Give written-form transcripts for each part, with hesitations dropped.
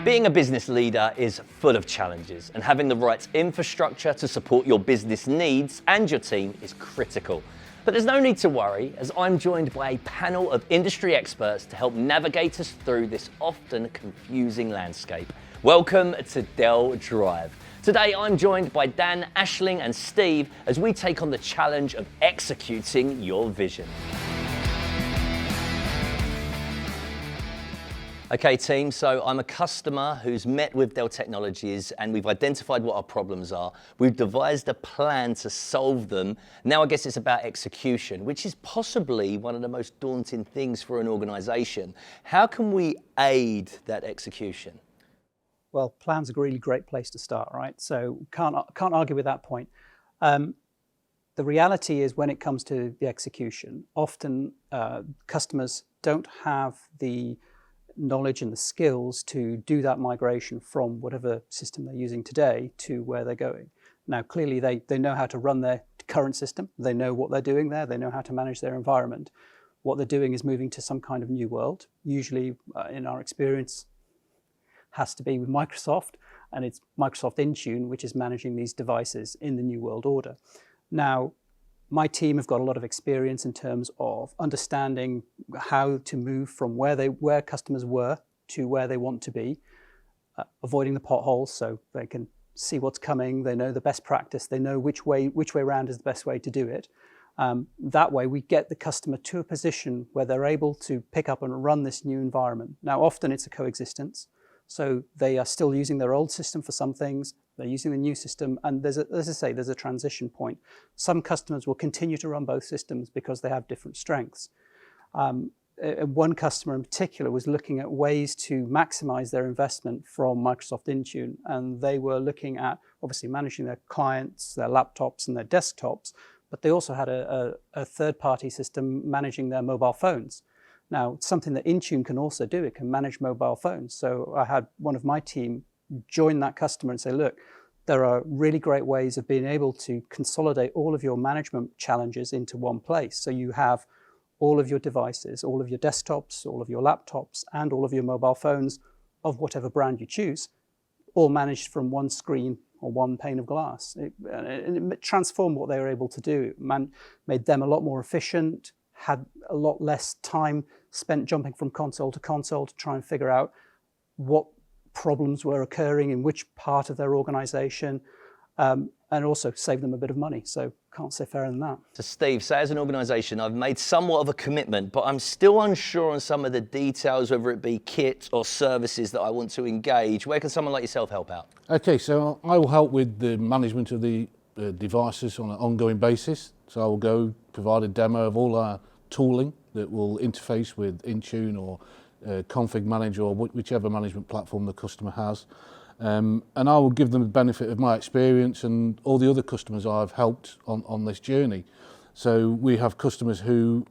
Being a business leader is full of challenges, and having the right infrastructure to support your business needs and your team is critical. But there's no need to worry, as I'm joined by a panel of industry experts to help navigate us through this often confusing landscape. Welcome to Dell Drive. Today I'm joined by Dan, Aisling and Steve as we take on the challenge of executing your vision. Okay team, so I'm a customer who's met with Dell Technologies and we've identified what our problems are. We've devised a plan to solve them. Now I guess it's about execution, which is possibly one of the most daunting things for an organisation. How can we aid that execution? Well, plan's a really great place to start, right? So can't argue with that point. The reality is when it comes to the execution, often customers don't have the knowledge and the skills to do that migration from whatever system they're using today to where they're going. Now, clearly they know how to run their current system. They know what they're doing there. They know how to manage their environment. What they're doing is moving to some kind of new world. Usually, in our experience, has to be with Microsoft, and it's Microsoft Intune, which is managing these devices in the new world order. Now, my team have got a lot of experience in terms of understanding how to move from where customers were to where they want to be, avoiding the potholes so they can see what's coming. They know the best practice. They know which way around is the best way to do it. That way, we get the customer to a position where they're able to pick up and run this new environment. Now, often it's a coexistence. So they are still using their old system for some things, they're using the new system, and there's a transition point. Some customers will continue to run both systems because they have different strengths. One customer in particular was looking at ways to maximize their investment from Microsoft Intune, and they were looking at obviously managing their clients, their laptops and their desktops, but they also had a third-party system managing their mobile phones. Now, something that Intune can also do, it can manage mobile phones. So I had one of my team join that customer and say, look, there are really great ways of being able to consolidate all of your management challenges into one place. So you have all of your devices, all of your desktops, all of your laptops, and all of your mobile phones of whatever brand you choose, all managed from one screen or one pane of glass. It transformed what they were able to do. It made them a lot more efficient, had a lot less time spent jumping from console to console to try and figure out what problems were occurring in which part of their organization, and also save them a bit of money. So can't say fairer than that. So Steve, say as an organization, I've made somewhat of a commitment, but I'm still unsure on some of the details, whether it be kit or services that I want to engage. Where can someone like yourself help out? Okay, so I will help with the management of the devices on an ongoing basis. So I will go provide a demo of all our tooling that will interface with Intune or Config Manager or whichever management platform the customer has. And I will give them the benefit of my experience and all the other customers I've helped on this journey. So we have customers who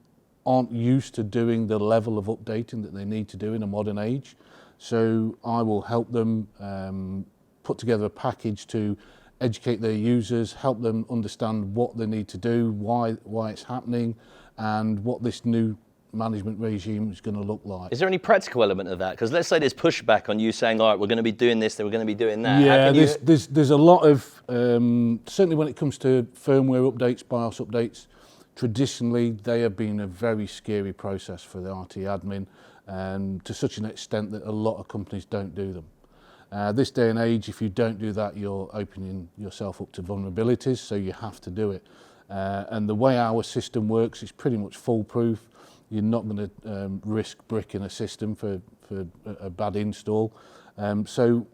aren't used to doing the level of updating that they need to do in a modern age. So I will help them put together a package to educate their users, help them understand what they need to do, why it's happening, and what this new management regime is going to look like. Is there any practical element of that? Because let's say there's pushback on you saying, all right, we're going to be doing this, then we're going to be doing that. Yeah, there's a lot of, certainly when it comes to firmware updates, BIOS updates, traditionally they have been a very scary process for the IT admin, to such an extent that a lot of companies don't do them. This day and age, if you don't do that, you're opening yourself up to vulnerabilities, so you have to do it. And the way our system works is pretty much foolproof. You're not going to risk bricking a system for a bad install. So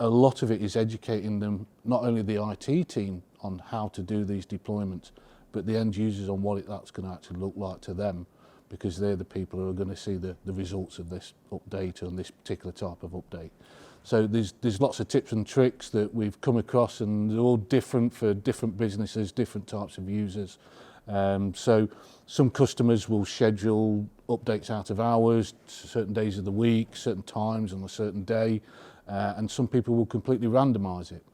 a lot of it is educating them, not only the IT team on how to do these deployments, but the end users on what that's going to actually look like to them, because they're the people who are going to see the results of this update and this particular type of update. So there's lots of tips and tricks that we've come across, and they're all different for different businesses, different types of users. So some customers will schedule updates out of hours, certain days of the week, certain times on a certain day, and some people will completely randomise it.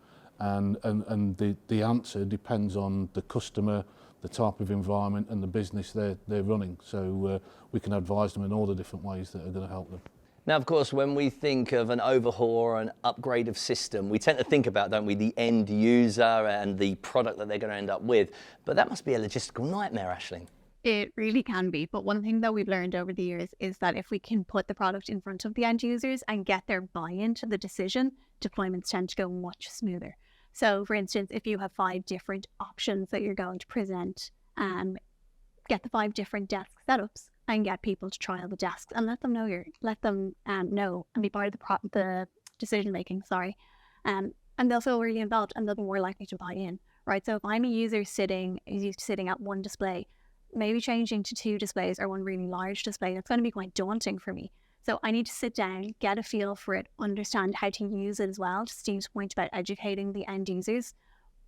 And the answer depends on the customer, the type of environment and the business they're running. So we can advise them in all the different ways that are going to help them. Now, of course, when we think of an overhaul or an upgrade of system, we tend to think about, don't we, the end user and the product that they're going to end up with. But that must be a logistical nightmare, Aisling. It really can be. But one thing that we've learned over the years is that if we can put the product in front of the end users and get their buy-in to the decision, deployments tend to go much smoother. So, for instance, if you have 5 different options that you're going to present, get the 5 different desk setups and get people to trial the desks and let them know and be part of the decision making. And they'll feel really involved and they'll be more likely to buy in, right? So if I'm a user sitting at one display, maybe changing to 2 displays or one really large display, that's going to be quite daunting for me. So I need to sit down, get a feel for it, understand how to use it as well. To Steve's point about educating the end users.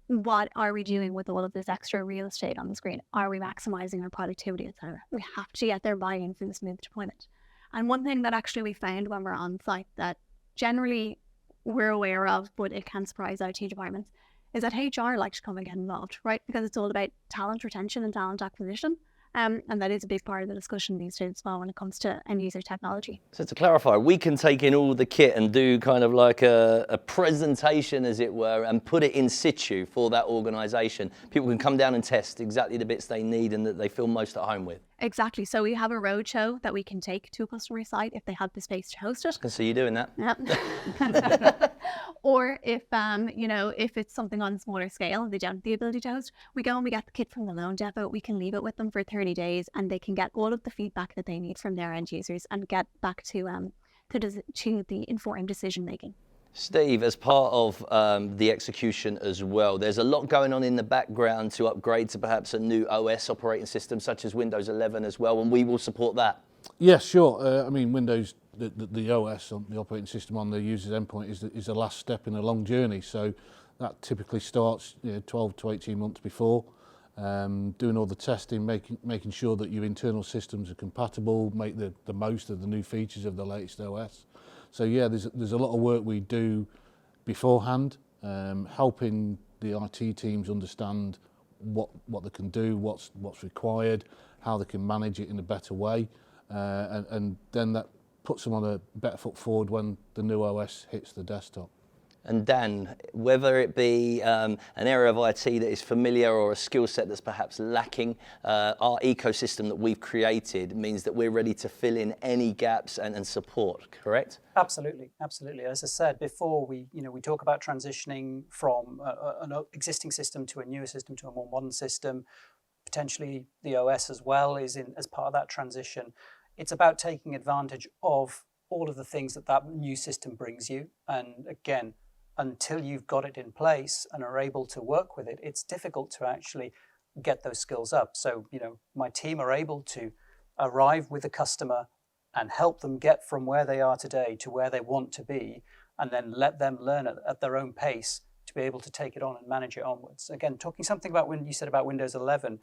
What are we doing with all of this extra real estate on the screen? Are we maximizing our productivity, etc.? We have to get their buy-in for the smooth deployment. And one thing that actually we found when we're on site that generally we're aware of, but it can surprise IT departments, is that HR like to come and get involved, right? Because it's all about talent retention and talent acquisition. And that is a big part of the discussion these days as well when it comes to end user technology. So to clarify, we can take in all the kit and do kind of like a presentation, as it were, and put it in situ for that organisation. People can come down and test exactly the bits they need and that they feel most at home with. Exactly. So we have a roadshow that we can take to a customer site if they have the space to host it. I can see you doing that. Yep. Or if if it's something on a smaller scale and they don't have the ability to host, we go and we get the kit from the loan depot. We can leave it with them for 30 days and they can get all of the feedback that they need from their end users and get back to the informed decision making. Steve, as part of the execution as well, there's a lot going on in the background to upgrade to perhaps a new OS operating system such as Windows 11 as well, and we will support that. Yeah, sure. I mean, Windows, the OS, the operating system on the user's endpoint is the last step in a long journey. So that typically starts 12 to 18 months before, doing all the testing, making sure that your internal systems are compatible, make the most of the new features of the latest OS. So yeah, there's a lot of work we do beforehand, helping the IT teams understand what they can do, what's required, how they can manage it in a better way, and then that puts them on a better foot forward when the new OS hits the desktop. And Dan, whether it be an area of IT that is familiar or a skill set that's perhaps lacking, our ecosystem that we've created means that we're ready to fill in any gaps and support, correct? Absolutely, absolutely. As I said before, we talk about transitioning from an existing system to a newer system to a more modern system. Potentially the OS as well is as part of that transition. It's about taking advantage of all of the things that new system brings you. And again, until you've got it in place and are able to work with it, it's difficult to actually get those skills up. So, my team are able to arrive with a customer and help them get from where they are today to where they want to be, and then let them learn at their own pace to be able to take it on and manage it onwards. Again, talking something about when you said about Windows 11,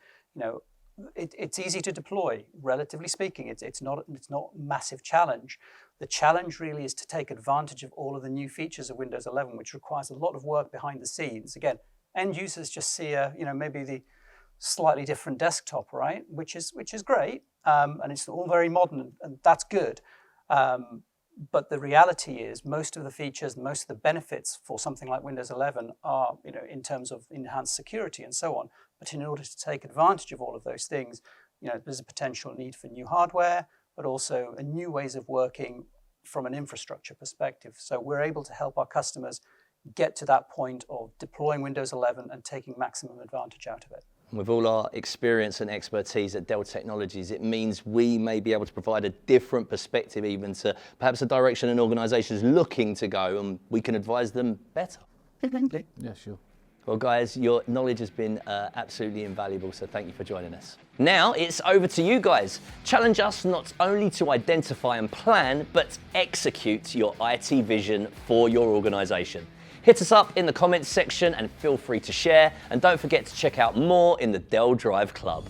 it's easy to deploy, relatively speaking. It's not a massive challenge. The challenge really is to take advantage of all of the new features of Windows 11, which requires a lot of work behind the scenes. Again, end users just see maybe the slightly different desktop, right? Which is great, and it's all very modern, and that's good. But the reality is, most of the features, most of the benefits for something like Windows 11 are, in terms of enhanced security and so on. But in order to take advantage of all of those things, there's a potential need for new hardware, but also new ways of working from an infrastructure perspective. So we're able to help our customers get to that point of deploying Windows 11 and taking maximum advantage out of it. With all our experience and expertise at Dell Technologies, it means we may be able to provide a different perspective even to perhaps a direction an organisation is looking to go, and we can advise them better. Yeah, sure. Well, guys, your knowledge has been absolutely invaluable, so thank you for joining us. Now it's over to you guys. Challenge us not only to identify and plan, but execute your IT vision for your organisation. Hit us up in the comments section and feel free to share. And don't forget to check out more in the Dell Drive Club.